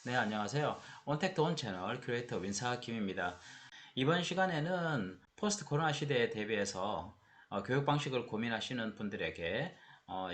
네, 안녕하세요. 온택트 온 채널 큐레이터 민사김입니다. 이번 시간에는 포스트 코로나 시대에 대비해서 교육 방식을 고민하시는 분들에게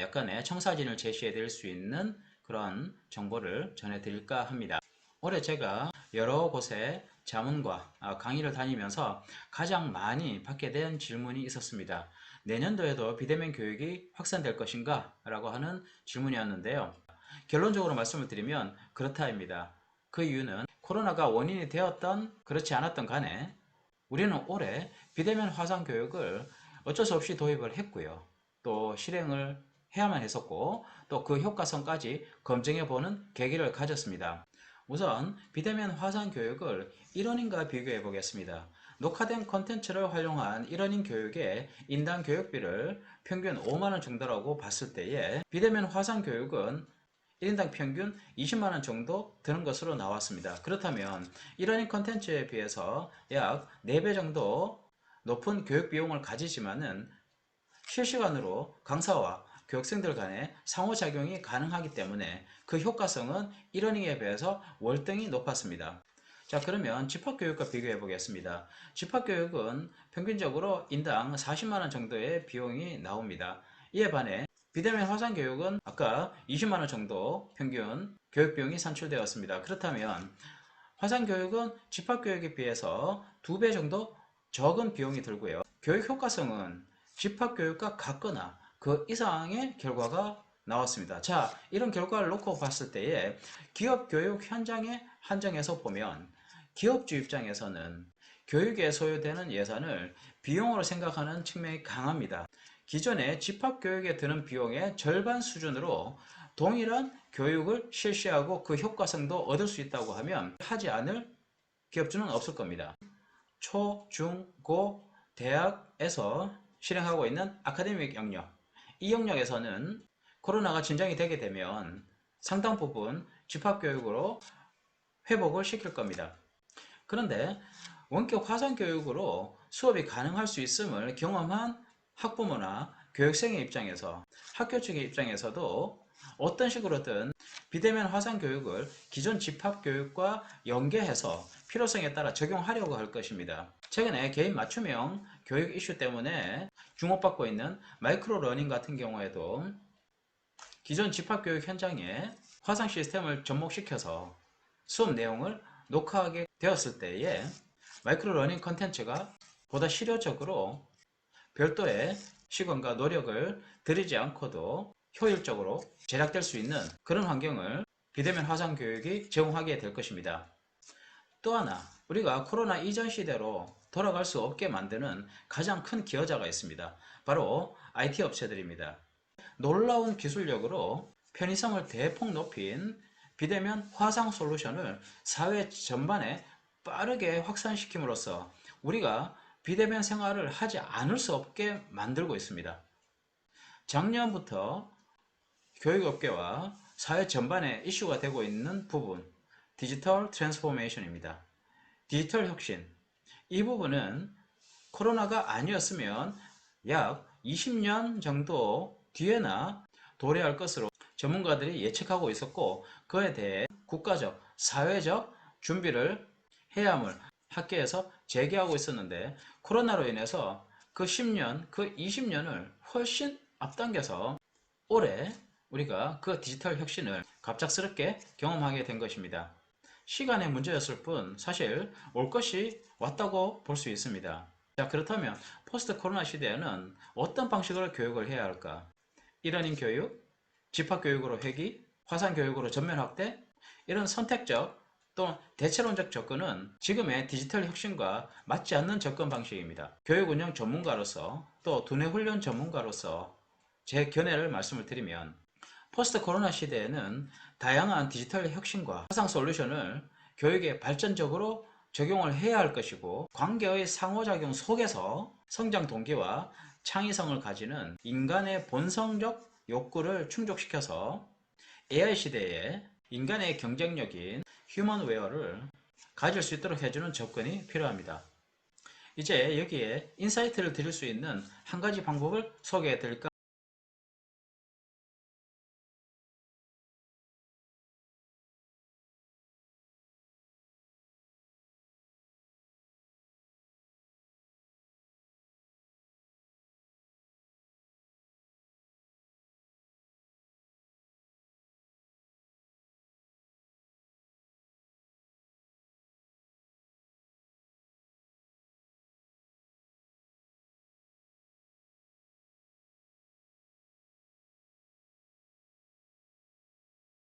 약간의 청사진을 제시해 드릴 수 있는 그런 정보를 전해 드릴까 합니다. 올해 제가 여러 곳에 자문과 강의를 다니면서 가장 많이 받게 된 질문이 있었습니다. 내년도에도 비대면 교육이 확산될 것인가? 라고 하는 질문이었는데요. 결론적으로 말씀을 드리면 그렇다입니다. 그 이유는 코로나가 원인이 되었던 그렇지 않았던 간에 우리는 올해 비대면 화상 교육을 어쩔 수 없이 도입을 했고요. 또 실행을 해야만 했었고 또 그 효과성까지 검증해 보는 계기를 가졌습니다. 우선 비대면 화상 교육을 1원인과 비교해 보겠습니다. 녹화된 컨텐츠를 활용한 1원인 교육의 인당 교육비를 평균 5만원 정도라고 봤을 때에 비대면 화상 교육은 1인당 평균 20만원 정도 드는 것으로 나왔습니다. 그렇다면 1원인 컨텐츠에 비해서 약 4배 정도 높은 교육 비용을 가지지만은 실시간으로 강사와 교육생들 간의 상호작용이 가능하기 때문에 그 효과성은 1러닝에 비해서 월등히 높았습니다. 자, 그러면 집합교육과 비교해 보겠습니다. 집합교육은 평균적으로 인당 40만원 정도의 비용이 나옵니다. 이에 반해 비대면 화상교육은 아까 20만원 정도 평균 교육비용이 산출되었습니다. 그렇다면 화상교육은 집합교육에 비해서 2배 정도 적은 비용이 들고요. 교육 효과성은 집합교육과 같거나 그 이상의 결과가 나왔습니다. 자, 이런 결과를 놓고 봤을 때에 기업 교육 현장에 한정해서 보면 기업주 입장에서는 교육에 소요되는 예산을 비용으로 생각하는 측면이 강합니다. 기존의 집합교육에 드는 비용의 절반 수준으로 동일한 교육을 실시하고 그 효과성도 얻을 수 있다고 하면 하지 않을 기업주는 없을 겁니다. 초, 중, 고, 대학에서 실행하고 있는 아카데믹 영역, 이 영역에서는 코로나가 진정이 되게 되면 상당 부분 집합교육으로 회복을 시킬 겁니다. 그런데 원격 화상교육으로 수업이 가능할 수 있음을 경험한 학부모나 교육생의 입장에서 학교 측의 입장에서도 어떤 식으로든 비대면 화상교육을 기존 집합교육과 연계해서 필요성에 따라 적용하려고 할 것입니다. 최근에 개인 맞춤형 교육 이슈 때문에 주목받고 있는 마이크로 러닝 같은 경우에도 기존 집합교육 현장에 화상 시스템을 접목시켜서 수업 내용을 녹화하게 되었을 때에 마이크로 러닝 컨텐츠가 보다 실효적으로 별도의 시간과 노력을 들이지 않고도 효율적으로 제작될 수 있는 그런 환경을 비대면 화상 교육이 제공하게 될 것입니다. 또 하나, 우리가 코로나 이전 시대로 돌아갈 수 없게 만드는 가장 큰 기여자가 있습니다. 바로 IT 업체들입니다. 놀라운 기술력으로 편의성을 대폭 높인 비대면 화상 솔루션을 사회 전반에 빠르게 확산시킴으로써 우리가 비대면 생활을 하지 않을 수 없게 만들고 있습니다. 작년부터 교육업계와 사회 전반에 이슈가 되고 있는 부분, 디지털 트랜스포메이션입니다. 디지털 혁신. 이 부분은 코로나가 아니었으면 약 20년 정도 뒤에나 도래할 것으로 전문가들이 예측하고 있었고, 그에 대해 국가적, 사회적 준비를 해야 함을 학계에서 제기하고 있었는데, 코로나로 인해서 그 10년, 그 20년을 훨씬 앞당겨서 올해 우리가 그 디지털 혁신을 갑작스럽게 경험하게 된 것입니다. 시간의 문제였을 뿐 사실 올 것이 왔다고 볼 수 있습니다. 자, 그렇다면 포스트 코로나 시대에는 어떤 방식으로 교육을 해야 할까? 일원인 교육, 집합교육으로 회귀, 화상교육으로 전면 확대, 이런 선택적 또는 대체론적 접근은 지금의 디지털 혁신과 맞지 않는 접근 방식입니다. 교육 운영 전문가로서 또 두뇌 훈련 전문가로서 제 견해를 말씀을 드리면 포스트 코로나 시대에는 다양한 디지털 혁신과 화상 솔루션을 교육에 발전적으로 적용을 해야 할 것이고 관계의 상호작용 속에서 성장 동기와 창의성을 가지는 인간의 본성적 욕구를 충족시켜서 AI 시대에 인간의 경쟁력인 휴먼웨어를 가질 수 있도록 해주는 접근이 필요합니다. 이제 여기에 인사이트를 드릴 수 있는 한 가지 방법을 소개해 드릴까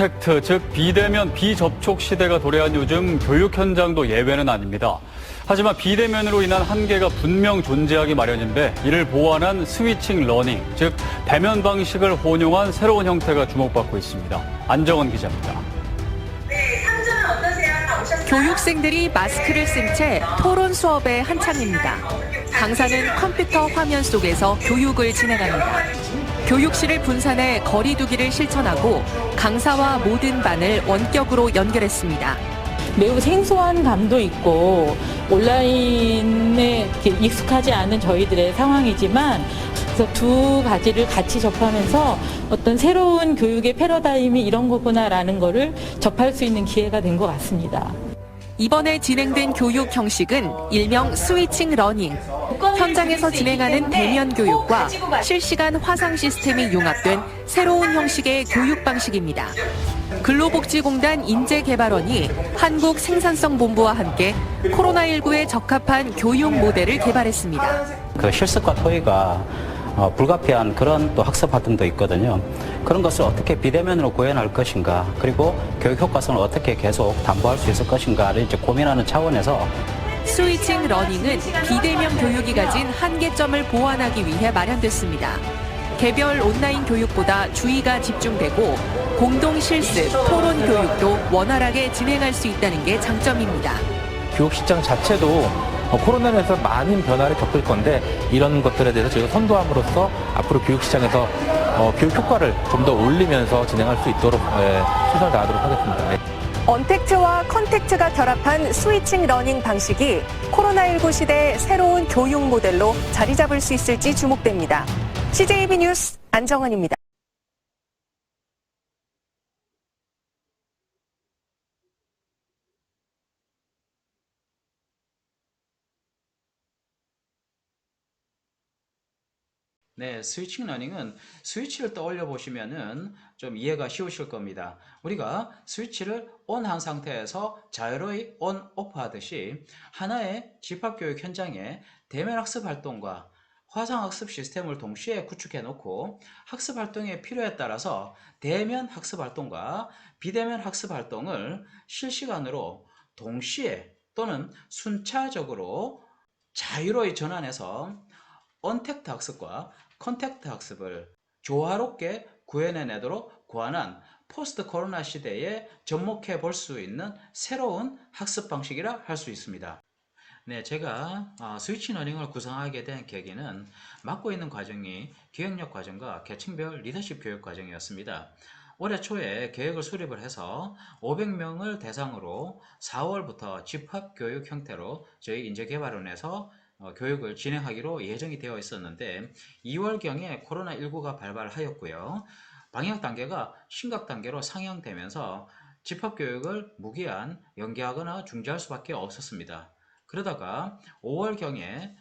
컨택트, 즉 비대면, 비접촉 시대가 도래한 요즘 교육 현장도 예외는 아닙니다. 하지만 비대면으로 인한 한계가 분명 존재하기 마련인데 이를 보완한 스위칭 러닝, 즉 대면 방식을 혼용한 새로운 형태가 주목받고 있습니다. 안정원 기자입니다. 교육생들이 마스크를 쓴 채 토론 수업에 한창입니다. 강사는 컴퓨터 화면 속에서 교육을 진행합니다. 교육실을 분산해 거리 두기를 실천하고 강사와 모든 반을 원격으로 연결했습니다. 매우 생소한 감도 있고 온라인에 익숙하지 않은 저희들의 상황이지만 그래서 두 가지를 같이 접하면서 어떤 새로운 교육의 패러다임이 이런 거구나라는 거를 접할 수 있는 기회가 된 것 같습니다. 이번에 진행된 교육 형식은 일명 스위칭 러닝. 현장에서 진행하는 대면 교육과 실시간 화상 시스템이 융합된 새로운 형식의 교육 방식입니다. 근로복지공단 인재개발원이 한국생산성본부와 함께 코로나19에 적합한 교육 모델을 개발했습니다. 그 실습과 토의가 불가피한 그런 또 학습 활동도 있거든요. 그런 것을 어떻게 비대면으로 구현할 것인가, 그리고 교육 효과성을 어떻게 계속 담보할 수 있을 것인가를 이제 고민하는 차원에서 스위칭 러닝은 비대면 교육이 가진 한계점을 보완하기 위해 마련됐습니다. 개별 온라인 교육보다 주의가 집중되고 공동 실습, 토론 교육도 원활하게 진행할 수 있다는 게 장점입니다. 교육 시장 자체도 코로나로 인해서 많은 변화를 겪을 건데 이런 것들에 대해서 저희가 선도함으로써 앞으로 교육 시장에서 교육 효과를 좀 더 올리면서 진행할 수 있도록 최선을 다하도록 하겠습니다. 언택트와 컨택트가 결합한 스위칭 러닝 방식이 코로나19 시대의 새로운 교육 모델로 자리 잡을 수 있을지 주목됩니다. CJB 뉴스 안정은입니다. 네, 스위칭 러닝은 스위치를 떠올려 보시면은 좀 이해가 쉬우실 겁니다. 우리가 스위치를 ON한 상태에서 자유로이 ON, OFF 하듯이 하나의 집합교육 현장에 대면 학습 활동과 화상 학습 시스템을 동시에 구축해 놓고 학습 활동의 필요에 따라서 대면 학습 활동과 비대면 학습 활동을 실시간으로 동시에 또는 순차적으로 자유로이 전환해서 언택트 학습과 컨택트 학습을 조화롭게 구현해내도록 고안한 포스트 코로나 시대에 접목해 볼 수 있는 새로운 학습 방식이라 할 수 있습니다. 네, 제가 스위치 러닝을 구성하게 된 계기는 맡고 있는 과정이 기획력 과정과 계층별 리더십 교육 과정이었습니다. 올해 초에 계획을 수립을 해서 500명을 대상으로 4월부터 집합교육 형태로 저희 인재개발원에서 교육을 진행하기로 예정이 되어 있었는데 2월경에 코로나19가 발발하였고요. 방역 단계가 심각 단계로 상향되면서 집합교육을 무기한 연기하거나 중지할 수밖에 없었습니다. 그러다가 5월경에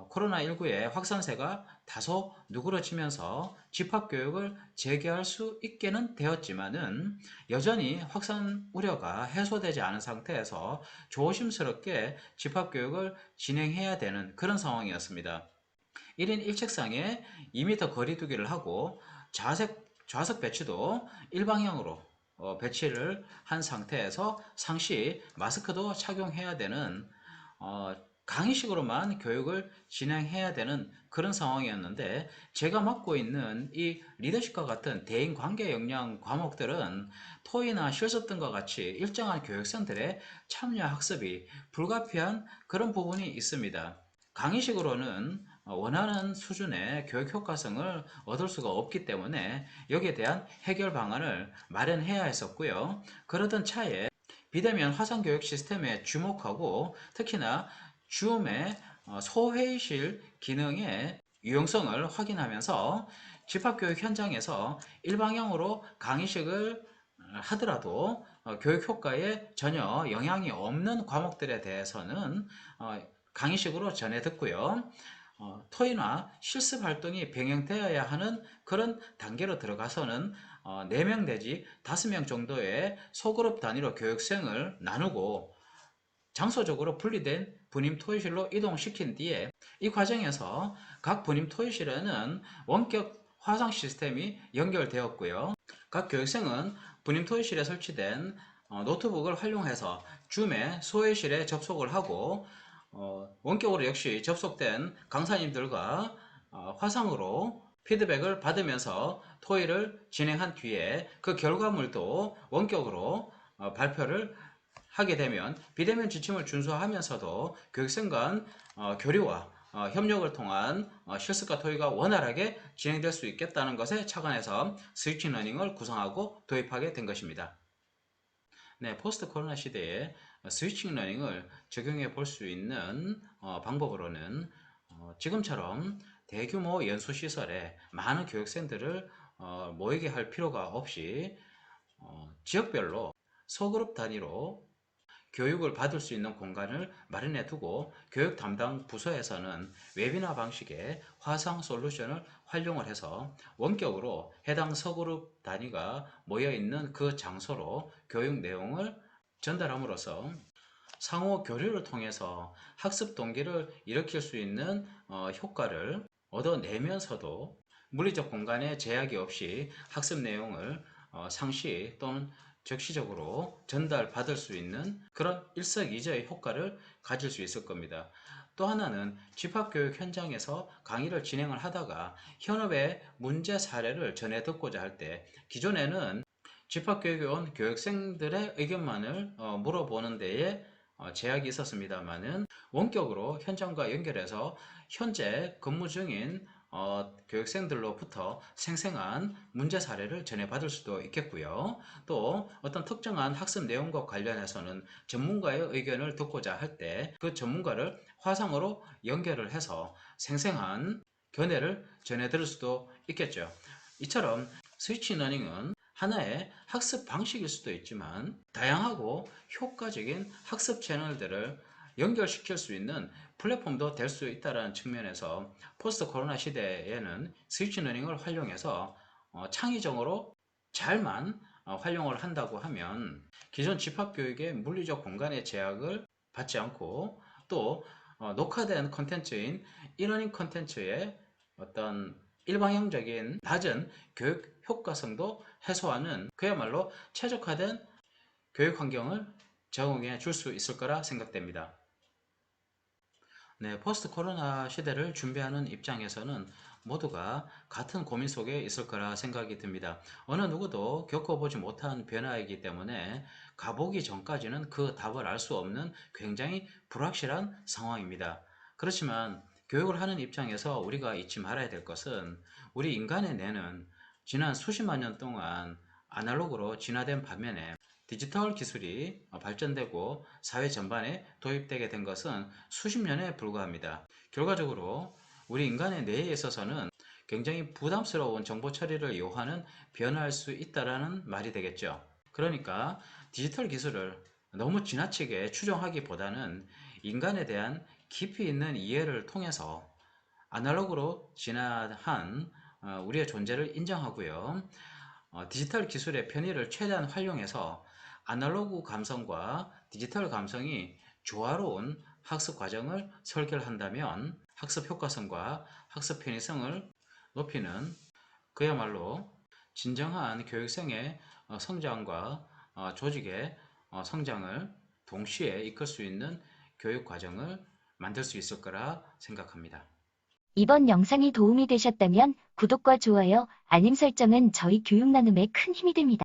코로나19의 확산세가 다소 누그러지면서 집합교육을 재개할 수 있게는 되었지만은 여전히 확산 우려가 해소되지 않은 상태에서 조심스럽게 집합교육을 진행해야 되는 그런 상황이었습니다. 1인 1책상에 2m 거리 두기를 하고 좌석 배치도 일방향으로 배치를 한 상태에서 상시 마스크도 착용해야 되는 강의식으로만 교육을 진행해야 되는 그런 상황이었는데 제가 맡고 있는 이 리더십과 같은 대인관계 역량 과목들은 토의나 실습 등과 같이 일정한 교육생들의 참여 학습이 불가피한 그런 부분이 있습니다. 강의식으로는 원하는 수준의 교육 효과성을 얻을 수가 없기 때문에 여기에 대한 해결 방안을 마련해야 했었고요. 그러던 차에 비대면 화상교육 시스템에 주목하고 특히나 줌의 소회의실 기능의 유용성을 확인하면서 집합교육 현장에서 일방향으로 강의식을 하더라도 교육 효과에 전혀 영향이 없는 과목들에 대해서는 강의식으로 전해 듣고요. 토의나 실습 활동이 병행되어야 하는 그런 단계로 들어가서는 4명 내지 5명 정도의 소그룹 단위로 교육생을 나누고 장소적으로 분리된 분임 토의실로 이동시킨 뒤에 이 과정에서 각 분임 토의실에는 원격 화상 시스템이 연결되었고요. 각 교육생은 분임 토의실에 설치된 노트북을 활용해서 줌에 소회실에 접속을 하고 원격으로 역시 접속된 강사님들과 화상으로 피드백을 받으면서 토의를 진행한 뒤에 그 결과물도 원격으로 발표를 하게 되면 비대면 지침을 준수하면서도 교육생 간 교류와 협력을 통한 실습과 토의가 원활하게 진행될 수 있겠다는 것에 착안해서 스위칭 러닝을 구성하고 도입하게 된 것입니다. 네, 포스트 코로나 시대에 스위칭 러닝을 적용해 볼 수 있는 방법으로는 지금처럼 대규모 연수시설에 많은 교육생들을 모이게 할 필요가 없이 지역별로 소그룹 단위로 교육을 받을 수 있는 공간을 마련해 두고 교육 담당 부서에서는 웨비나 방식의 화상 솔루션을 활용을 해서 원격으로 해당 소그룹 단위가 모여 있는 그 장소로 교육 내용을 전달함으로써 상호 교류를 통해서 학습 동기를 일으킬 수 있는 효과를 얻어내면서도 물리적 공간에 제약이 없이 학습 내용을 상시 또는 즉시적으로 전달받을 수 있는 그런 일석이조의 효과를 가질 수 있을 겁니다. 또 하나는 집합교육 현장에서 강의를 진행을 하다가 현업의 문제 사례를 전해 듣고자 할 때 기존에는 집합교육에 온 교육생들의 의견만을 물어보는 데에 제약이 있었습니다만은 원격으로 현장과 연결해서 현재 근무 중인 교육생들로부터 생생한 문제 사례를 전해받을 수도 있겠고요. 또 어떤 특정한 학습 내용과 관련해서는 전문가의 의견을 듣고자 할 때 그 전문가를 화상으로 연결을 해서 생생한 견해를 전해드릴 수도 있겠죠. 이처럼 스위치 러닝은 하나의 학습 방식일 수도 있지만 다양하고 효과적인 학습 채널들을 연결시킬 수 있는 플랫폼도 될 수 있다는 측면에서 포스트 코로나 시대에는 스위치 러닝을 활용해서 창의적으로 잘만 활용을 한다고 하면 기존 집합교육의 물리적 공간의 제약을 받지 않고 또 녹화된 콘텐츠인 이러닝 콘텐츠의 어떤 일방향적인 낮은 교육 효과성도 해소하는 그야말로 최적화된 교육 환경을 제공해 줄 수 있을 거라 생각됩니다. 네, 포스트 코로나 시대를 준비하는 입장에서는 모두가 같은 고민 속에 있을 거라 생각이 듭니다. 어느 누구도 겪어보지 못한 변화이기 때문에 가보기 전까지는 그 답을 알 수 없는 굉장히 불확실한 상황입니다. 그렇지만 교육을 하는 입장에서 우리가 잊지 말아야 될 것은 우리 인간의 뇌는 지난 수십만 년 동안 아날로그로 진화된 반면에 디지털 기술이 발전되고 사회 전반에 도입되게 된 것은 수십 년에 불과합니다. 결과적으로 우리 인간의 뇌에 있어서는 굉장히 부담스러운 정보 처리를 요하는 변화할 수 있다는 말이 되겠죠. 그러니까 디지털 기술을 너무 지나치게 추종하기보다는 인간에 대한 깊이 있는 이해를 통해서 아날로그로 진화한 우리의 존재를 인정하고요. 디지털 기술의 편의를 최대한 활용해서 아날로그 감성과 디지털 감성이 조화로운 학습 과정을 설계를 한다면 학습 효과성과 학습 편의성을 높이는 그야말로 진정한 교육생의 성장과 조직의 성장을 동시에 이끌 수 있는 교육 과정을 만들 수 있을 거라 생각합니다. 이번 영상이 도움이 되셨다면 구독과 좋아요, 알림 설정은 저희 교육 나눔에 큰 힘이 됩니다.